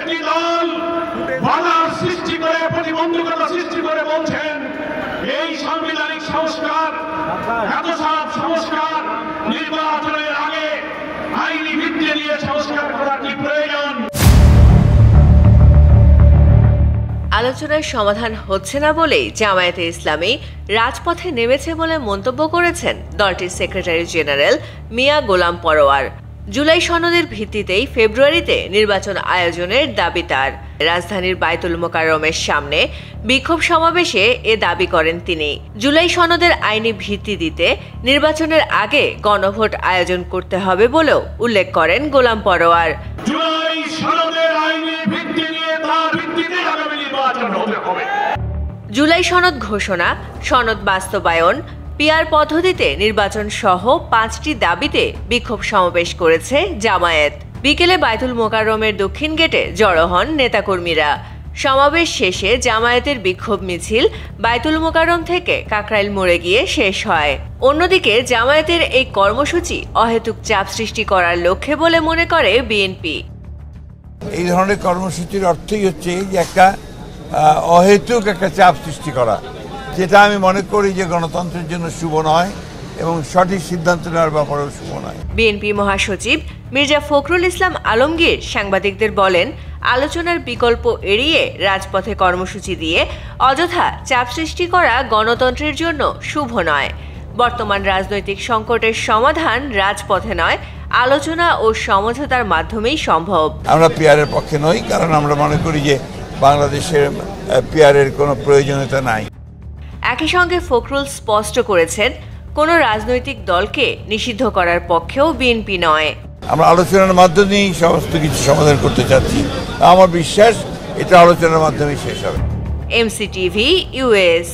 একটি দল বাধার সৃষ্টি করে, প্রতিবন্ধকতা সৃষ্টি করে বলছেন এই সাংবিধানিক সংস্কার, এত সব সংস্কার নির্বাচনের আগে আইনি ভিত্তি নিয়ে সংস্কার করা কি প্রয়োজন? আলোচনার সমাধান হচ্ছে না বলেই জামায়াতে ইসলামী রাজপথে নেমেছে বলে মন্তব্য করেছেন দলটির সেক্রেটারি জেনারেল মিয়া গোলাম পরোয়ার। জুলাই সনদের ভিত্তিতেই ফেব্রুয়ারিতে নির্বাচন আয়োজনের দাবি তার। রাজধানীর বায়তুল মোকাররমের সামনে বিক্ষোভ সমাবেশে এ দাবি করেন তিনি। জুলাই সনদের আইনি ভিত্তি দিতে নির্বাচনের আগে গণভোট আয়োজন করতে হবে বলেও উল্লেখ করেন গোলাম পরোয়ার। জুলাই সনদের আইনি ভিত্তি নিয়ে তার ভিত্তিতে আগামী নির্বাচন হতে হবে। জুলাই সনদ ঘোষণা, সনদ বাস্তবায়ন, পিআর পদ্ধতিতে নির্বাচন সহ 5টি দাবিতে বিক্ষোভ সমাবেশ করেছে জামায়াত। বিকেলে বায়তুল মোকাররমের দক্ষিণ গেটে জড়ো হন নেতাকর্মীরা। সমাবেশ শেষে জামায়াতের বিক্ষোভ মিছিল বায়তুল মোকাররম থেকে কাকরাইল মোড়ে গিয়ে শেষ হয়। অন্যদিকে জামায়াতের এই কর্মসূচি অহেতুক চাপ সৃষ্টি করার লক্ষ্যে বলে মনে করে বিএনপি। এই ধরনের কর্মসূচির অর্থই হচ্ছে যে একটা অহেতুক একটা চাপ সৃষ্টি করা, যেটা আমি মনে করি যে গণতন্ত্রের জন্য শুভ নয় এবং সঠিক সিদ্ধান্ত নেওয়ার ব্যাপারেও শুভ নয়। বিএনপি মহাসচিব মির্জা ফখরুল ইসলাম আলমগীর সাংবাদিকদের বলেন, আলোচনার বিকল্প এড়িয়ে রাজপথে কর্মসূচি দিয়ে অযথা চাপ সৃষ্টি করা গণতন্ত্রের জন্য শুভ নয়। বর্তমান রাজনৈতিক সংকটের সমাধান রাজপথে নয়, আলোচনা ও সমঝোতার মাধ্যমেই সম্ভব। আমরা পিআরের পক্ষে নই, কারণ আমরা মনে করি যে বাংলাদেশের পিআরের কোনো প্রয়োজনীয়তা নাই। একই সঙ্গে ফখরুল স্পষ্ট করেছেন, কোনো রাজনৈতিক দলকে নিষিদ্ধ করার পক্ষেও বিএনপি নয়। আমরা আলোচনার মাধ্যমেই সমস্ত কিছু সমাধান করতে চাচ্ছি। আমার বিশ্বাস এটা আলোচনার মাধ্যমেই শেষ হবে। MCTV US।